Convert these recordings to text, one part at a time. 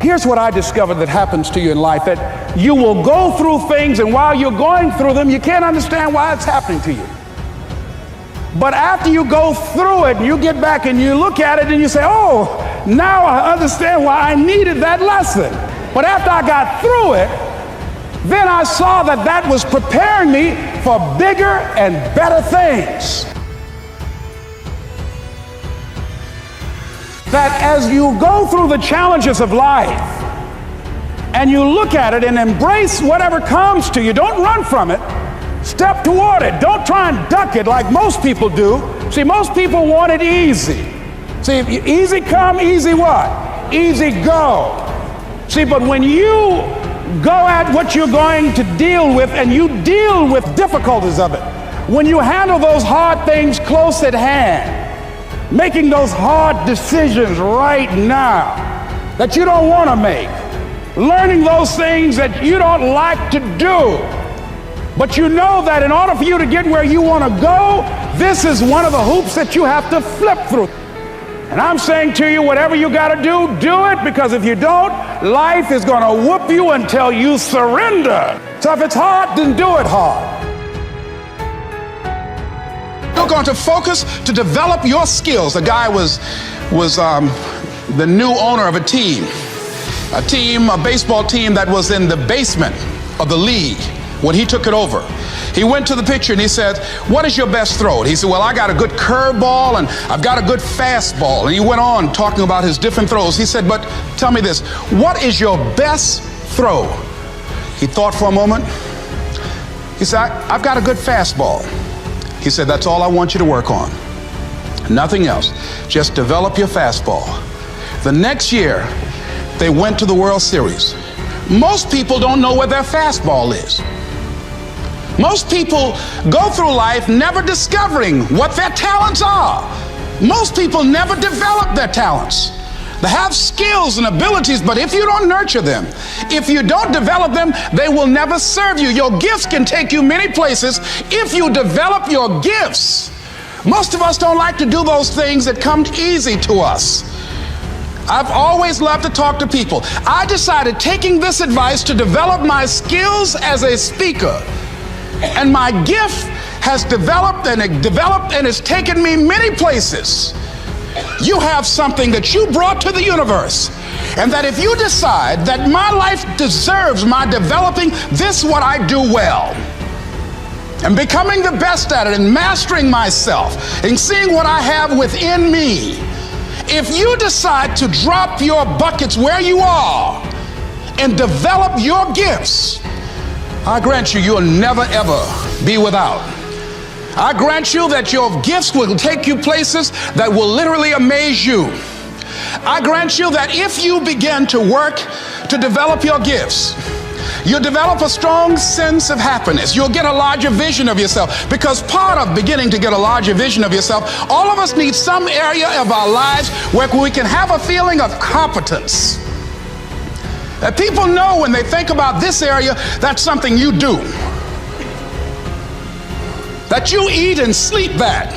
Here's what I discovered that happens to you in life, that you will go through things, and while you're going through them, you can't understand why it's happening to you. But after you go through it, you get back and you look at it and you say, oh, now I understand why I needed that lesson. But after I got through it, then I saw that that was preparing me for bigger and better things. That as you go through the challenges of life and you look at it and embrace whatever comes to you, don't run from it. Step toward it. Don't try and duck it like most people do. See, most people want it easy. See, easy come, easy what? Easy go. See, but when you go at what you're going to deal with and you deal with difficulties of it, when you handle those hard things close at hand, making those hard decisions right now that you don't want to make, learning those things that you don't like to do, but you know that in order for you to get where you want to go, this is one of the hoops that you have to flip through. And I'm saying to you, whatever you got to do, do it, because if you don't, life is going to whoop you until you surrender. So if it's hard, then do it hard. You're going to focus to develop your skills. The guy was the new owner of a baseball team that was in the basement of the league when he took it over. He went to the picture and he said, what is your best throw? And he said, well, I got a good curveball and I've got a good fastball. And he went on talking about his different throws. He said, but tell me this, what is your best throw? He thought for a moment. He said, I've got a good fastball. He said, that's all I want you to work on. Nothing else. Just develop your fastball. The next year, they went to the World Series. Most people don't know where their fastball is. Most people go through life never discovering what their talents are. Most people never develop their talents. They have skills and abilities, but if you don't nurture them, if you don't develop them, they will never serve you. Your gifts can take you many places if you develop your gifts. Most of us don't like to do those things that come easy to us. I've always loved to talk to people. I decided, taking this advice, to develop my skills as a speaker. And my gift has developed and it's taken me many places. You have something that you brought to the universe, and that if you decide that my life deserves my developing this, what I do well, and becoming the best at it, and mastering myself, and seeing what I have within me, if you decide to drop your buckets where you are and develop your gifts, I grant you, you'll never ever be without. I grant you that your gifts will take you places that will literally amaze you. I grant you that if you begin to work to develop your gifts, you'll develop a strong sense of happiness. You'll get a larger vision of yourself, because part of beginning to get a larger vision of yourself, all of us need some area of our lives where we can have a feeling of competence. That people know when they think about this area, that's something you do. That you eat and sleep that.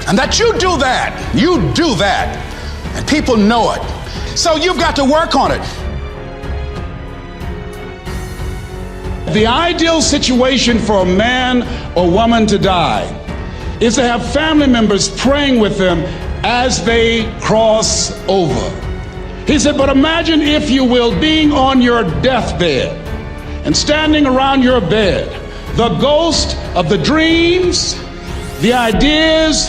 And that you do that. You do that. And people know it. So you've got to work on it. The ideal situation for a man or woman to die is to have family members praying with them as they cross over. He said, but imagine, if you will, being on your deathbed and standing around your bed, the ghost of the dreams, the ideas,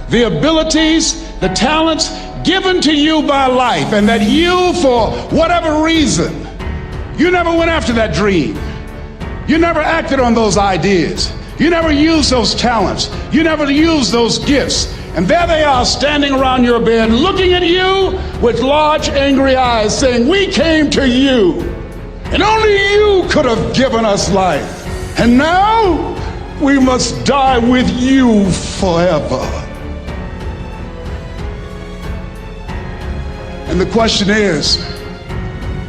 the abilities, the talents given to you by life, and that you, for whatever reason, you never went after that dream. You never acted on those ideas. You never used those talents. You never used those gifts. And there they are, standing around your bed, looking at you with large, angry eyes, saying, we came to you, and only you could have given us life. And now we must die with you forever. And the question is,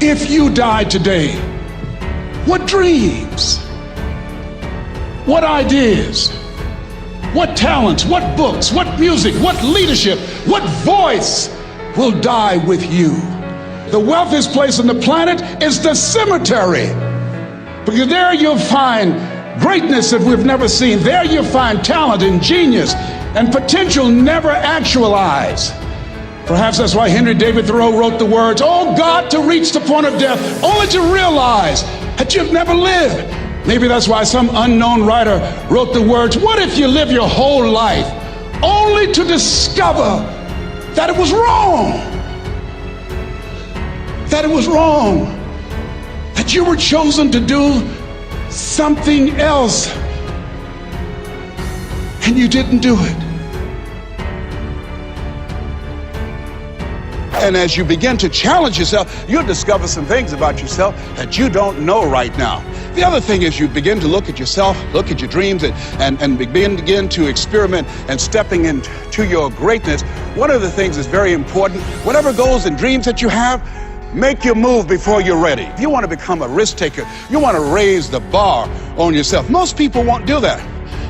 if you die today, what dreams, what ideas, what talents, what books, what music, what leadership, what voice will die with you? The wealthiest place on the planet is the cemetery, because there you'll find greatness that we've never seen. There you'll find talent and genius and potential never actualized. Perhaps that's why Henry David Thoreau wrote the words, "Oh God, to reach the point of death, only to realize that you've never lived." Maybe that's why some unknown writer wrote the words, "What if you live your whole life only to discover that it was wrong? That it was wrong. That you were chosen to do something else and you didn't do it." And as you begin to challenge yourself, you'll discover some things about yourself that you don't know right now. The other thing is you begin to look at yourself, look at your dreams, and begin to experiment and stepping into your greatness. One of the things that's very important, whatever goals and dreams that you have, make your move before you're ready. If you want to become a risk taker, you want to raise the bar on yourself. Most people won't do that.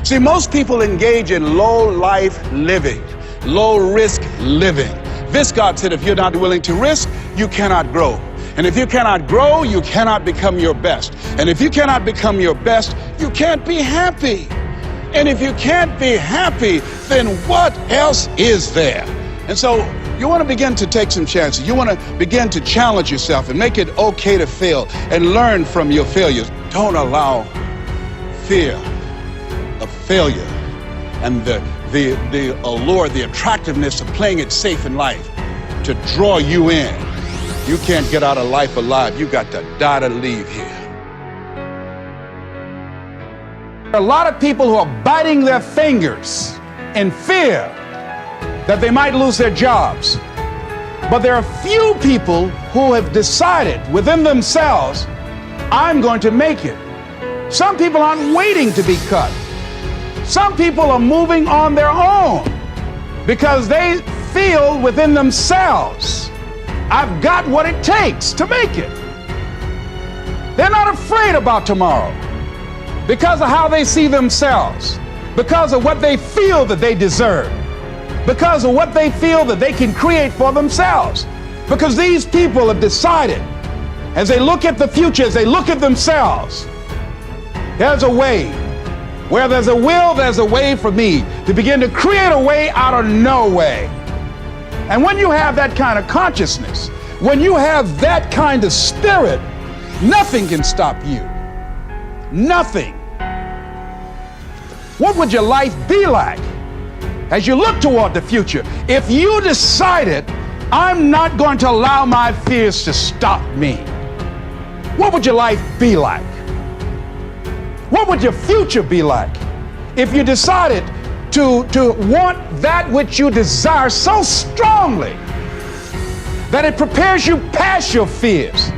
See, most people engage in low life living, low risk living. Viscott said, if you're not willing to risk, you cannot grow. And if you cannot grow, you cannot become your best. And if you cannot become your best, you can't be happy. And if you can't be happy, then what else is there? And so you want to begin to take some chances. You want to begin to challenge yourself and make it okay to fail and learn from your failures. Don't allow fear of failure and the allure, the attractiveness of playing it safe in life to draw you in. You can't get out of life alive. You got to die to leave here. There are a lot of people who are biting their fingers in fear that they might lose their jobs. But there are few people who have decided within themselves, I'm going to make it. Some people aren't waiting to be cut. Some people are moving on their own because they feel within themselves, I've got what it takes to make it. They're not afraid about tomorrow because of how they see themselves, because of what they feel that they deserve, because of what they feel that they can create for themselves. Because these people have decided, as they look at the future, as they look at themselves, there's a way. Where there's a will, there's a way for me to begin to create a way out of no way. And when you have that kind of consciousness, when you have that kind of spirit, nothing can stop you. Nothing. What would your life be like as you look toward the future if you decided, I'm not going to allow my fears to stop me? What would your life be like? What would your future be like if you decided to want that which you desire so strongly that it prepares you past your fears,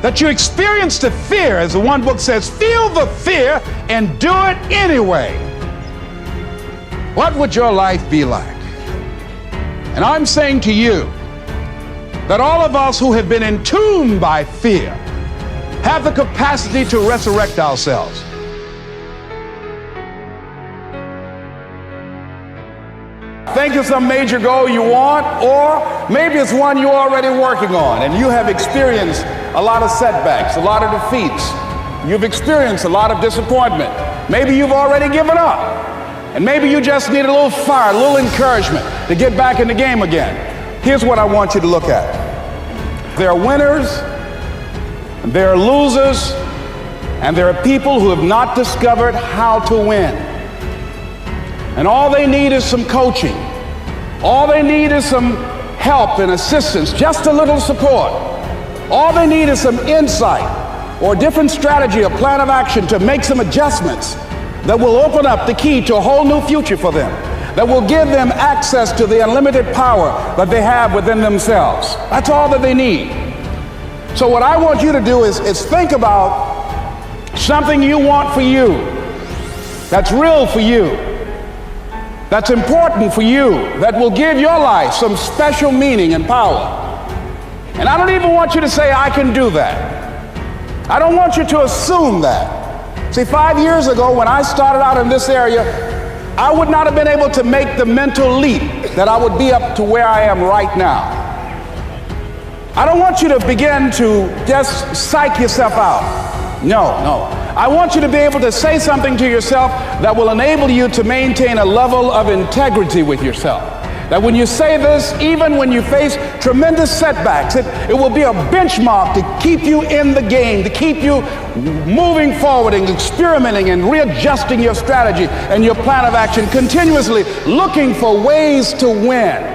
that you experience the fear, as the one book says, feel the fear and do it anyway? What would your life be like? And I'm saying to you that all of us who have been entombed by fear have the capacity to resurrect ourselves. Think of some major goal you want, or maybe it's one you're already working on and you have experienced a lot of setbacks, a lot of defeats. You've experienced a lot of disappointment. Maybe you've already given up, and maybe you just need a little fire, a little encouragement to get back in the game again. Here's what I want you to look at. There are winners, and there are losers, and there are people who have not discovered how to win. And all they need is some coaching. All they need is some help and assistance, just a little support. All they need is some insight or a different strategy, a plan of action to make some adjustments that will open up the key to a whole new future for them, that will give them access to the unlimited power that they have within themselves. That's all that they need. So what I want you to do is think about something you want for you, that's real for you, that's important for you, that will give your life some special meaning and power. And I don't even want you to say, I can do that. I don't want you to assume that. See, 5 years ago when I started out in this area, I would not have been able to make the mental leap that I would be up to where I am right now. I don't want you to begin to just psych yourself out. No. I want you to be able to say something to yourself that will enable you to maintain a level of integrity with yourself. That when you say this, even when you face tremendous setbacks, it will be a benchmark to keep you in the game, to keep you moving forward and experimenting and readjusting your strategy and your plan of action, continuously looking for ways to win.